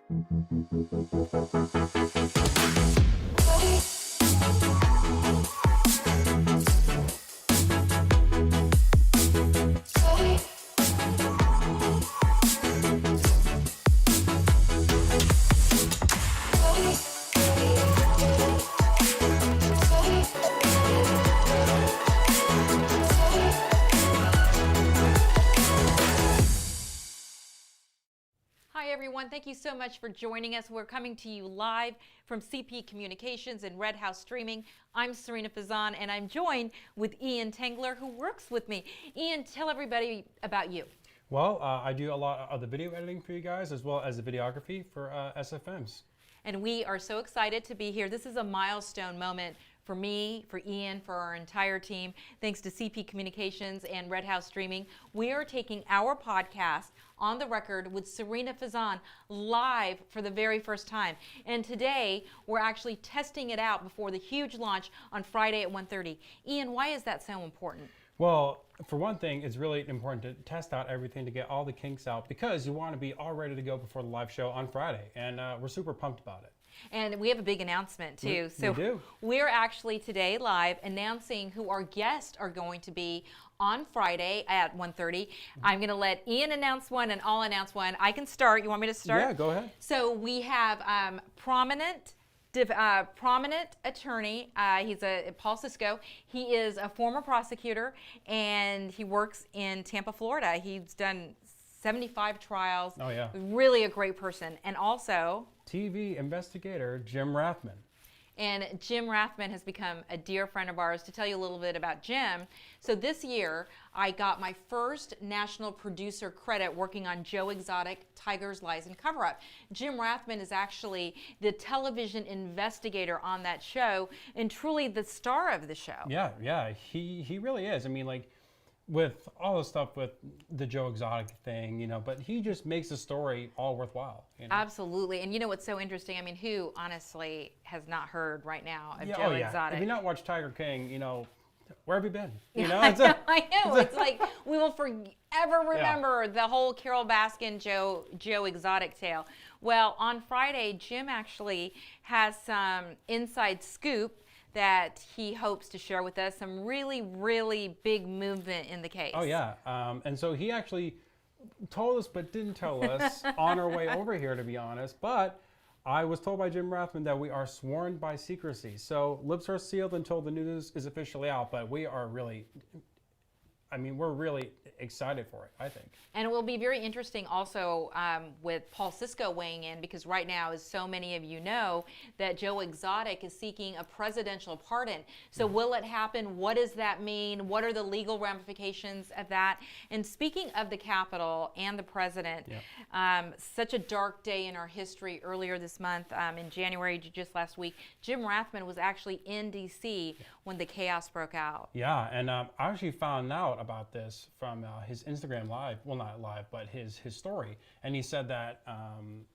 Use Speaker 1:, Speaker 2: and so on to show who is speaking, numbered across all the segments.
Speaker 1: Hi everyone, thank you so much for joining us. We're coming to you live from CP Communications and Red House Streaming. I'm Serena Fazan and I'm joined with Ian Tengler who works with me. Ian, tell everybody about you.
Speaker 2: Well, I do a lot of the video editing for you guys as well as the videography for SFMs.
Speaker 1: And we are so excited to be here. This is a milestone moment for me, for Ian, for our entire team. Thanks to CP Communications and Red House Streaming, we are taking our podcast On the Record with Serena Fazan live for the very first time. And today, we're actually testing it out before the huge launch on Friday at 1:30. Ian, why is that so important?
Speaker 2: Well, for one thing, it's really important to test out everything to get all the kinks out because you want to be all ready to go before the live show on Friday. And we're super pumped about it.
Speaker 1: And we have a big announcement too.
Speaker 2: We do.
Speaker 1: We're actually today live announcing who our guests are going to be on Friday at 1:30. I'm going to let Ian announce one and I'll announce one. I can start. You want me to start?
Speaker 2: Yeah, go ahead.
Speaker 1: So we have prominent attorney. He's Paul Cisco. He is a former prosecutor and he works in Tampa, Florida. He's done 75 trials.
Speaker 2: Oh yeah.
Speaker 1: Really a great person. And also
Speaker 2: TV investigator Jim Rathman.
Speaker 1: And Jim Rathman has become a dear friend of ours. To tell you a little bit about Jim, so this year I got my first national producer credit working on Joe Exotic, Tigers, Lies, and Cover-Up. Jim Rathman is actually the television investigator on that show and truly the star of the show.
Speaker 2: Yeah, he really is. I mean, like, with all the stuff with the Joe Exotic thing, you know, but he just makes the story all worthwhile. You know?
Speaker 1: Absolutely. And you know what's so interesting? I mean, who honestly has not heard right now of Joe Exotic?
Speaker 2: If you not watched Tiger King, you know, where have you been? You know,
Speaker 1: I know. It's like we will forever remember the whole Carole Baskin Joe Exotic tale. Well, on Friday, Jim actually has some inside scoop that he hopes to share with us, some really, really big movement in the case.
Speaker 2: Oh yeah, and so he actually told us but didn't tell us on our way over here, to be honest, but I was told by Jim Rathman that we are sworn by secrecy. So lips are sealed until the news is officially out, but we are really, I mean, we're really excited for it, I think. And
Speaker 1: it will be very interesting also with Paul Cisco weighing in, because right now, as so many of you know, that Joe Exotic is seeking a presidential pardon. So will it happen? What does that mean? What are the legal ramifications of that? And speaking of the Capitol and the president, such a dark day in our history earlier this month, in January, just last week, Jim Rathman was actually in D.C. when the chaos broke out.
Speaker 2: Yeah, and I actually found out about this from his Instagram live, well, not live, but his story. And he said that,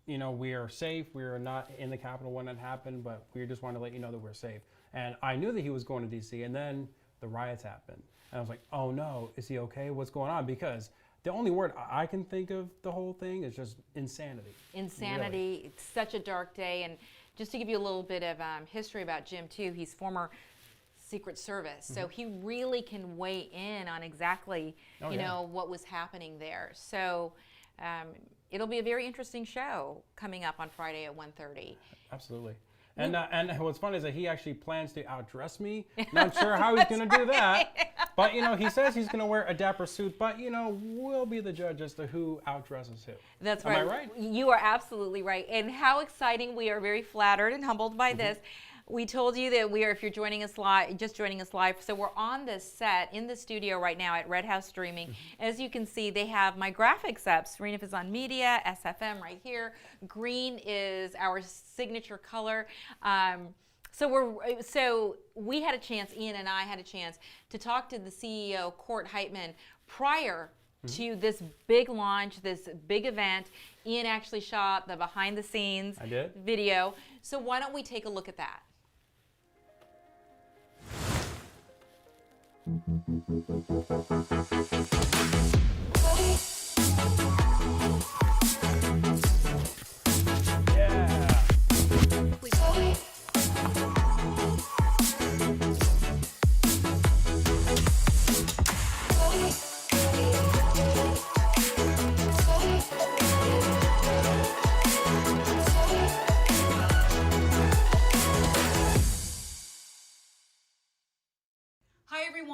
Speaker 2: you know, we are safe. We are not in the Capitol when it happened, but we just wanted to let you know that we're safe. And I knew that he was going to D.C. and then the riots happened. And I was like, oh no, is he okay? What's going on? Because the only word I can think of the whole thing is just insanity.
Speaker 1: Insanity.
Speaker 2: Really.
Speaker 1: It's such a dark day. And just to give you a little bit of history about Jim too, he's former Secret Service, so he really can weigh in on exactly, you know, what was happening there. So it'll be a very interesting show coming up on Friday at 1:30.
Speaker 2: Absolutely. And what's fun is that he actually plans to outdress me. Not sure how he's going to do that. But, you know, he says he's going to wear a dapper suit. But, you know, we'll be the judge as to who outdresses who.
Speaker 1: That's right.
Speaker 2: Am I right?
Speaker 1: You are absolutely right. And how exciting. We are very flattered and humbled by this. We told you that we are, if you're joining us live, just joining us live, so we're on this set in the studio right now at Red House Streaming. As you can see, they have my graphics up, Serena Fazan Media, SFM right here. Green is our signature color. So we had a chance, Ian and I had a chance to talk to the CEO, Court Heitman, prior to this big launch, this big event. Ian actually shot the behind the scenes video. So why don't we take a look at that?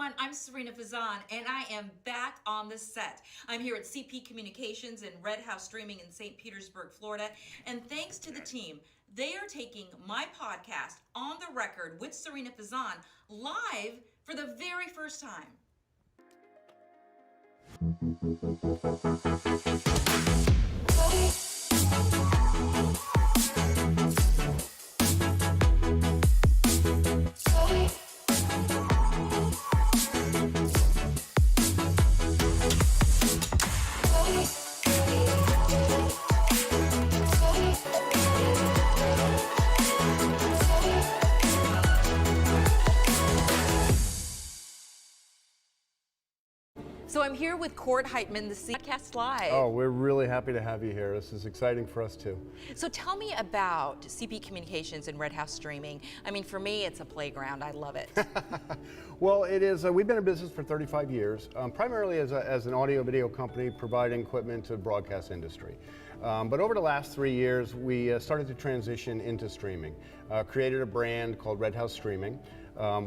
Speaker 3: everyone, I'm Serena Fazan, and I am back on the set. I'm here at CP Communications in Red House Streaming in St. Petersburg, Florida, and thanks to the team, they are taking my podcast, On the Record with Serena Fazan, live for the very first time.
Speaker 1: So I'm here with Court Heitman, the podcast Live.
Speaker 4: Oh, we're really happy to have you here. This is exciting for us too.
Speaker 1: So tell me about CP Communications and Red House Streaming. I mean, for me, it's a playground. I love it.
Speaker 4: Well, it is. We've been in business for 35 years, primarily as an audio-video company providing equipment to the broadcast industry. But over the last 3 years, we started to transition into streaming. Created a brand called Red House Streaming.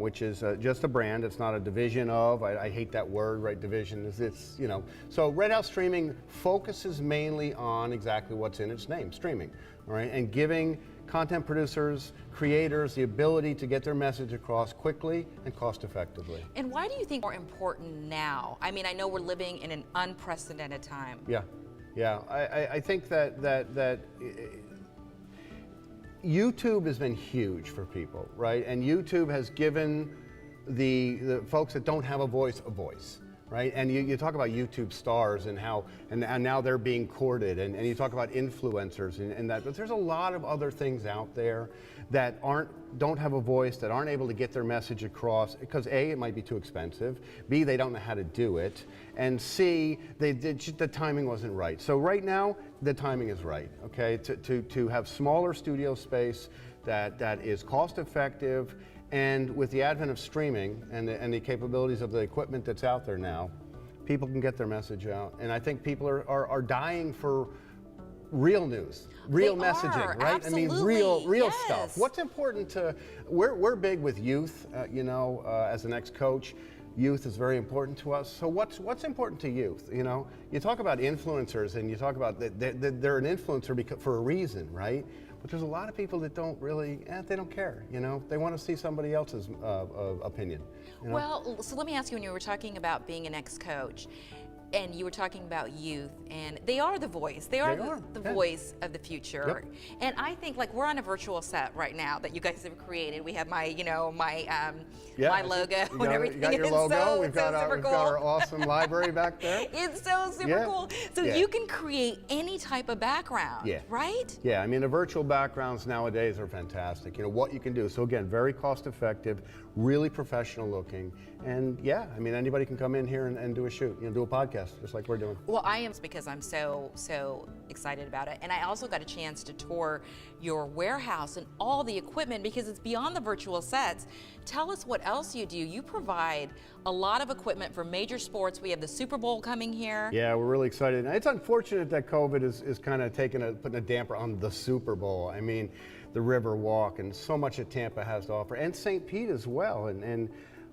Speaker 4: Which is just a brand. It's not a division of. I hate that word, right? Division. It's you know. So Red House Streaming focuses mainly on exactly what's in its name, streaming, all right, and giving content producers, creators the ability to get their message across quickly and cost effectively.
Speaker 1: And why do you think more important now? I mean, I know we're living in an unprecedented time.
Speaker 4: Yeah. I think that YouTube has been huge for people, right? And YouTube has given the folks that don't have a voice, right? And you talk about YouTube stars and how, and now they're being courted, and you talk about influencers and that, but there's a lot of other things out there that don't have a voice, that aren't able to get their message across, because A, it might be too expensive, B, they don't know how to do it, and C, the timing wasn't right. So right now, the timing is right, okay? To have smaller studio space that is cost effective, and with the advent of streaming and the capabilities of the equipment that's out there now, people can get their message out. And I think people are dying for real news, real messaging, right?
Speaker 1: Absolutely.
Speaker 4: I mean, real
Speaker 1: Yes.
Speaker 4: stuff. What's important to, we're big with youth, as an ex-coach, youth is very important to us. So what's important to youth? You know, you talk about influencers and you talk about they're an influencer for a reason, right? But there's a lot of people that don't really, they don't care, you know? They want to see somebody else's opinion. You know?
Speaker 1: Well, so let me ask you, when you were talking about being an ex-coach, and you were talking about youth, and they are the voice. They are the voice of the future.
Speaker 4: Yep.
Speaker 1: And I think, like, we're on a virtual set right now that you guys have created. We have my logo and everything.
Speaker 4: You got your
Speaker 1: It's
Speaker 4: logo.
Speaker 1: so,
Speaker 4: We've got our awesome library back there.
Speaker 1: It's so super cool. So you can create any type of background, right?
Speaker 4: Yeah, I mean, the virtual backgrounds nowadays are fantastic. You know, what you can do. So again, very cost effective, really professional looking. And yeah, I mean, anybody can come in here and do a shoot, do a podcast, just like we're doing.
Speaker 1: Well, I am, because I'm so excited about it. And I also got a chance to tour your warehouse and all the equipment, because it's beyond the virtual sets. Tell us what else you do. You provide a lot of equipment for major sports. We have the Super Bowl coming here.
Speaker 4: Yeah, we're really excited. And it's unfortunate that COVID is kind of putting a damper on the Super Bowl. I mean, the River Walk and so much that Tampa has to offer, and St. Pete as well. And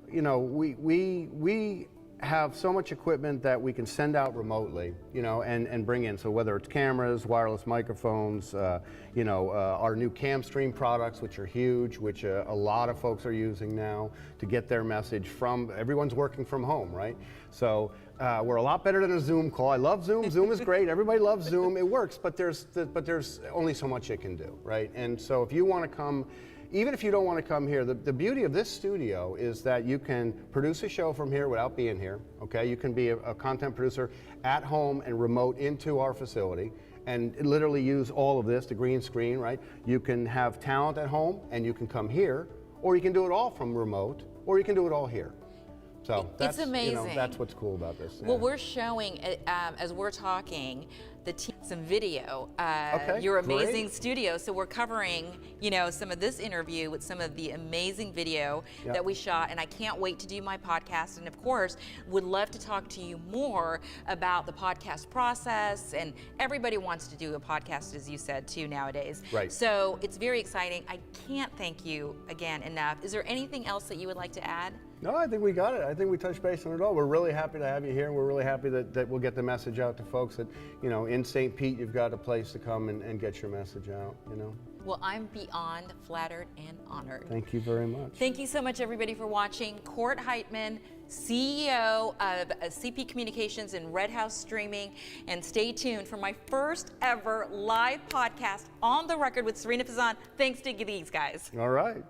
Speaker 4: you know, we have so much equipment that we can send out remotely, and bring in. So whether it's cameras, wireless microphones, our new CamStream products, which are huge, which a lot of folks are using now to get their message from, everyone's working from home, right? So we're a lot better than a Zoom call. I love Zoom. Zoom is great. Everybody loves Zoom. It works, but there's only so much it can do, right? And so if you want to come, even if you don't want to come here, the beauty of this studio is that you can produce a show from here without being here, okay? You can be a content producer at home and remote into our facility and literally use all of this, the green screen, right? You can have talent at home and you can come here, or you can do it all from remote, or you can do it all here. So that's
Speaker 1: amazing.
Speaker 4: That's what's cool about this.
Speaker 1: Well, we're showing, as we're talking, some video,
Speaker 4: Okay,
Speaker 1: your amazing
Speaker 4: great.
Speaker 1: studio. So we're covering, some of this interview with some of the amazing video that we shot, and I can't wait to do my podcast. And of course, would love to talk to you more about the podcast process. And everybody wants to do a podcast, as you said, too, nowadays.
Speaker 4: Right.
Speaker 1: So it's very exciting. I can't thank you again enough. Is there anything else that you would like to add?
Speaker 4: No, I think we got it. I think we touched base on it all. We're really happy to have you here. We're really happy that we'll get the message out to folks that, you know, in St. Pete, you've got a place to come and get your message out, you know.
Speaker 1: Well, I'm beyond flattered and honored.
Speaker 4: Thank you very much.
Speaker 1: Thank you so much, everybody, for watching. Court Heitman, CEO of CP Communications and Red House Streaming. And stay tuned for my first ever live podcast on the record with Serena Fazan. Thanks to these guys.
Speaker 4: All right.